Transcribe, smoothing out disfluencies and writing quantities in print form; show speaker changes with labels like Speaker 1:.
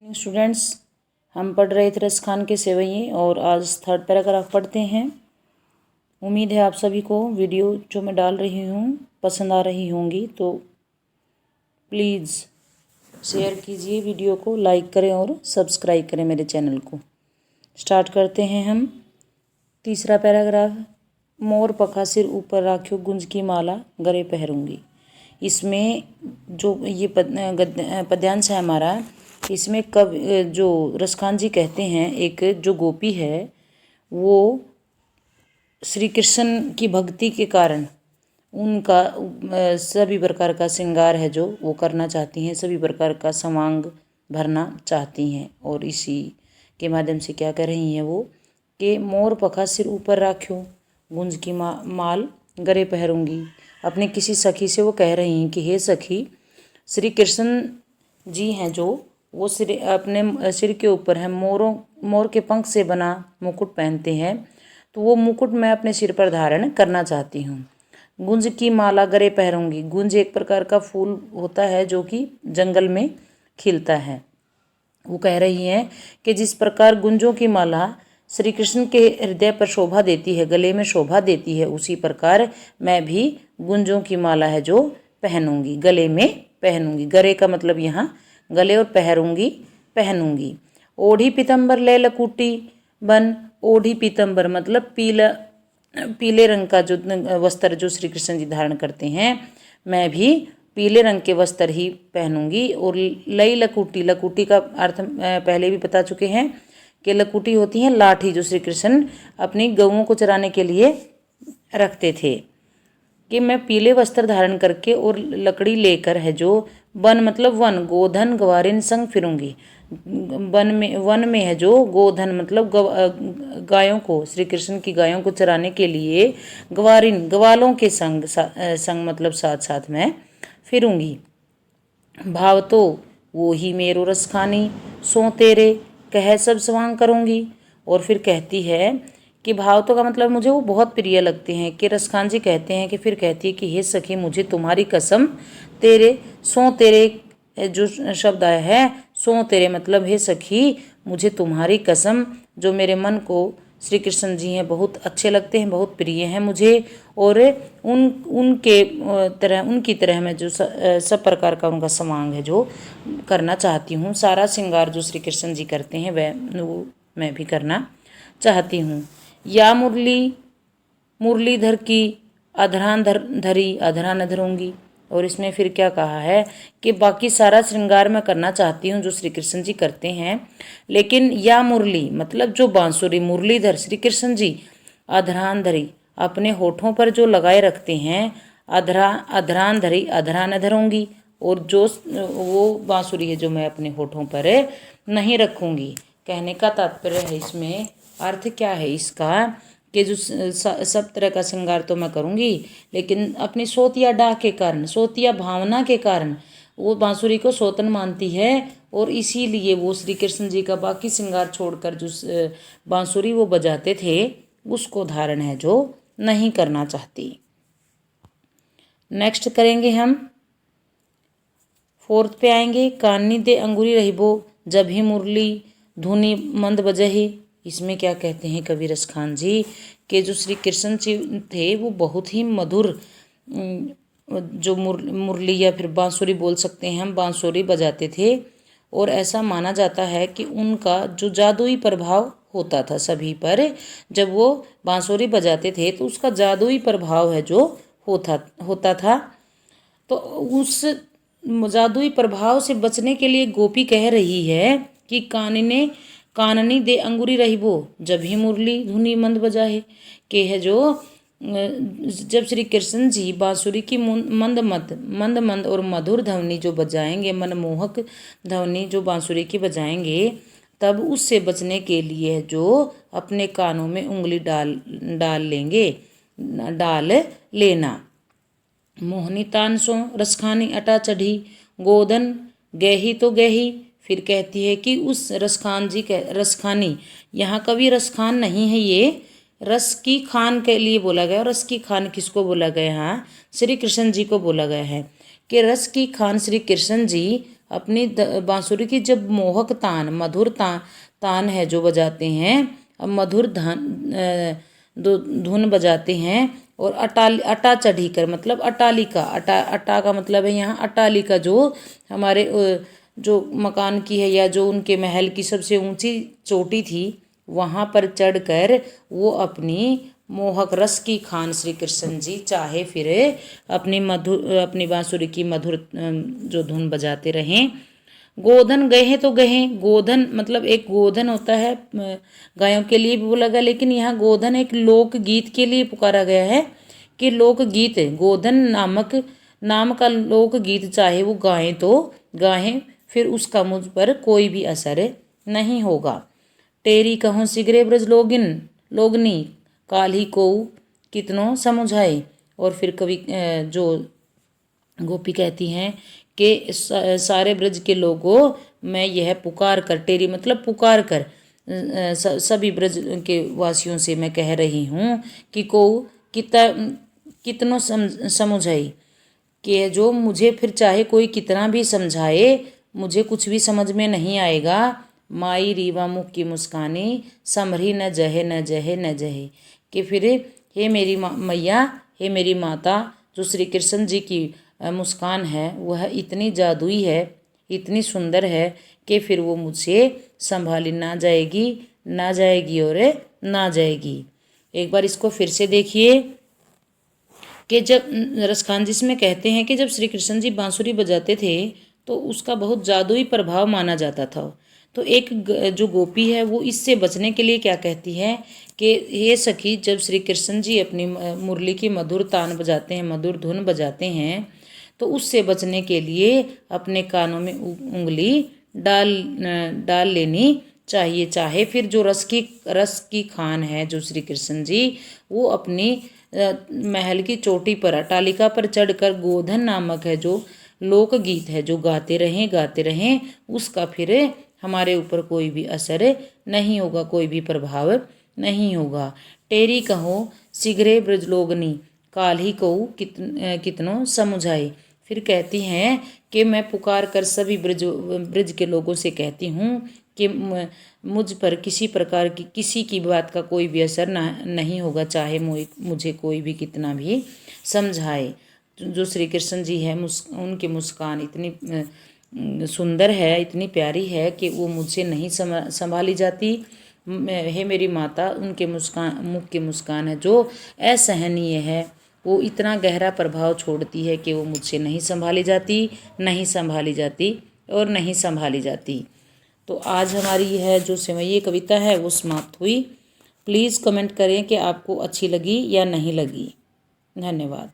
Speaker 1: Students, हम पढ़ रहे थे रसखान के सेवैये और आज थर्ड पैराग्राफ पढ़ते हैं। उम्मीद है आप सभी को वीडियो जो मैं डाल रही हूँ पसंद आ रही होंगी, तो प्लीज़ शेयर कीजिए वीडियो को, लाइक करें और सब्सक्राइब करें मेरे चैनल को। स्टार्ट करते हैं हम। तीसरा पैराग्राफ, मोर पखा सिर ऊपर राख्यो गुंज की माला गले पहरूंगी। इसमें जो ये पद्यांश है हमारा, इसमें कवि जो रसखान जी कहते हैं, एक जो गोपी है वो श्री कृष्ण की भक्ति के कारण उनका सभी प्रकार का श्रृंगार है जो वो करना चाहती हैं, सभी प्रकार का समांग भरना चाहती हैं। और इसी के माध्यम से क्या कर रही हैं वो कि मोर पखा सिर ऊपर राख्यो गुंज की माल गले पहरूंगी। अपने किसी सखी से वो कह रही हैं कि हे सखी, श्री कृष्ण जी हैं जो वो अपने सिर के ऊपर है मोर के पंख से बना मुकुट पहनते हैं, तो वो मुकुट मैं अपने सिर पर धारण करना चाहती हूँ। गुंज की माला गले पहरूंगी। गुंज एक प्रकार का फूल होता है जो कि जंगल में खिलता है। वो कह रही हैं कि जिस प्रकार गुंजों की माला श्री कृष्ण के हृदय पर शोभा देती है, गले में शोभा देती है, उसी प्रकार मैं भी गुंजों की माला है जो पहनूंगी, गले में पहनूंगी। गले का मतलब यहाँ गले और पहनूंगी। ओढ़ी पीतम्बर ले लकूटी बन। ओढ़ी पीतम्बर मतलब पीले रंग का जो वस्त्र जो श्री कृष्ण जी धारण करते हैं, मैं भी पीले रंग के वस्त्र ही पहनूंगी। और लई लकूटी, लकूटी का अर्थ पहले भी बता चुके हैं कि लकूटी होती है लाठी जो श्री कृष्ण अपनी गऊओं को चराने के लिए रखते थे, कि मैं पीले वस्त्र धारण करके और लकड़ी लेकर है जो वन मतलब वन, गोधन गवारिन संग फिरूंगी। वन में है जो गोधन मतलब गायों को, श्री कृष्ण की गायों को चराने के लिए गवारिन ग्वालों के संग मतलब साथ साथ मैं फिरूंगी। भाव तो वो ही मेरो रसखानी सो तेरे कह सब सवांग करूंगी। और फिर कहती है कि भाव तो का मतलब मुझे वो बहुत प्रिय लगते हैं, कि रसखान जी कहते हैं कि फिर कहती है कि हे सखी, मुझे तुम्हारी कसम तेरे सो तेरे जो शब्द आया है, सो तेरे मतलब हे सखी, मुझे तुम्हारी कसम, जो मेरे मन को श्री कृष्ण जी हैं बहुत अच्छे लगते हैं, बहुत प्रिय हैं मुझे। और उनकी तरह मैं जो सब प्रकार का उनका समांग है जो करना चाहती हूँ। सारा श्रृंगार जो श्री कृष्ण जी करते हैं वो मैं भी करना चाहती हूँ। या मुरलीधर की अधरान धरी अधरान धरूंगी। और इसमें फिर क्या कहा है कि बाकी सारा श्रृंगार मैं करना चाहती हूँ जो श्री कृष्ण जी करते हैं, लेकिन या मुरली मतलब जो बांसुरी, मुरलीधर श्री कृष्ण जी अधरान धरी अपने होठों पर जो लगाए रखते हैं, अधरान धरी अधरान धरूंगी। और जो वो बांसुरी है जो मैं अपने होठों पर नहीं रखूंगी। कहने का तात्पर्य है, इसमें अर्थ क्या है इसका, कि जो सब तरह का श्रृंगार तो मैं करूंगी, लेकिन अपनी सोतिया डाह के कारण, सोतिया भावना के कारण वो बांसुरी को सोतन मानती है, और इसीलिए वो श्री कृष्ण जी का बाकी श्रृंगार छोड़कर जो बांसुरी वो बजाते थे उसको धारण है जो नहीं करना चाहती। नेक्स्ट करेंगे हम, फोर्थ पे आएंगे। कानी दे अंगूरी रहिबो जब ही मुरली धुनी मंद बजही। इसमें क्या कहते हैं कवि रसखान जी के जो श्री कृष्ण जी थे वो बहुत ही मधुर जो मुरली या फिर बांसुरी बोल सकते हैं हम, बांसुरी बजाते थे। और ऐसा माना जाता है कि उनका जो जादुई प्रभाव होता था सभी पर, जब वो बांसुरी बजाते थे तो उसका जादुई प्रभाव है जो होता था। तो उस जादुई प्रभाव से बचने के लिए गोपी कह रही है कि काननी दे अंगूरी रहिबो जब ही मुरली धुनी मंद बजाए, के है जो जब श्री कृष्ण जी बांसुरी की मंद और मधुर ध्वनि जो बजाएंगे, मनमोहक ध्वनि जो बांसुरी की बजाएंगे, तब उससे बचने के लिए जो अपने कानों में उंगली डाल लेना। मोहनी तानसों रसखानी अटा चढ़ी गोधन गही तो गही। फिर कहती है कि उस रसखानी, यहाँ कभी रसखान नहीं है, ये रस की खान के लिए बोला गया। और रस की खान किसको बोला गया है? श्री कृष्ण जी को बोला गया है कि रस की खान श्री कृष्ण जी अपनी बांसुरी की जब मोहक तान, मधुर तान है जो बजाते हैं, अब मधुर धुन बजाते हैं और अटा चढ़ी कर, मतलब अटालिका, अटा का मतलब है यहाँ अटालिका, जो हमारे जो मकान की है या जो उनके महल की सबसे ऊंची चोटी थी, वहाँ पर चढ़कर वो अपनी मोहक रस की खान श्री कृष्ण जी चाहे फिर अपनी बांसुरी की मधुर जो धुन बजाते रहें। गोधन गए हैं तो गए, गोधन मतलब एक गोधन होता है गायों के लिए भी बोला गया, लेकिन यहाँ गोधन एक लोकगीत के लिए पुकारा गया है कि लोकगीत गोधन नाम का लोकगीत चाहे वो गाएं तो गाएं, फिर उसका मुझ पर कोई भी असर नहीं होगा। टेरी कहूँ सिगरे ब्रज लोगनी, काल्ही को कितनों समुझाए। और फिर कवि जो गोपी कहती हैं कि सारे ब्रज के लोगों, मैं यह पुकार कर, टेरी मतलब पुकार कर, सभी ब्रज के वासियों से मैं कह रही हूँ कि को कितनों समुझाई, कि जो मुझे फिर चाहे कोई कितना भी समझाए, मुझे कुछ भी समझ में नहीं आएगा। माई रीवा मुख की मुस्कानी, समरी न जहे न जहे न जहे, कि फिर हे मेरी मैया, हे मेरी माता, जो श्री कृष्ण जी की मुस्कान है वह इतनी जादुई है, इतनी सुंदर है कि फिर वो मुझसे संभाली ना जाएगी और ना जाएगी। एक बार इसको फिर से देखिए कि जब रसखान जी इसमें कहते हैं कि जब श्री कृष्ण जी बांसुरी बजाते थे तो उसका बहुत जादुई प्रभाव माना जाता था। तो एक जो गोपी है वो इससे बचने के लिए क्या कहती है कि हे सखी, जब श्री कृष्ण जी अपनी मुरली की मधुर तान बजाते हैं, मधुर धुन बजाते हैं, तो उससे बचने के लिए अपने कानों में उंगली डाल लेनी चाहिए। चाहे फिर जो रस की खान है जो श्री कृष्ण जी, वो अपनी महल की चोटी पर, अटालिका पर चढ़कर गोधन नामक है जो लोकगीत है जो गाते रहें, उसका फिर हमारे ऊपर कोई भी असर नहीं होगा, कोई भी प्रभाव नहीं होगा। टेरी कहो सिगरे ब्रजलोगनी, काल्ही कहूँ कितनों समुझाए। फिर कहती हैं कि मैं पुकार कर सभी ब्रज के लोगों से कहती हूँ कि मुझ पर किसी प्रकार की किसी की बात का कोई भी असर नहीं होगा, चाहे मुझे कोई भी कितना भी समझाए। जो श्री कृष्ण जी है उनकी मुस्कान इतनी सुंदर है, इतनी प्यारी है कि वो मुझसे नहीं संभाली जाती। हे मेरी माता, उनके मुख की मुस्कान है जो असहनीय है, वो इतना गहरा प्रभाव छोड़ती है कि वो मुझसे नहीं संभाली जाती। तो आज हमारी यह जो सेवैया कविता है वो समाप्त हुई। प्लीज़ कमेंट करें कि आपको अच्छी लगी या नहीं लगी। धन्यवाद।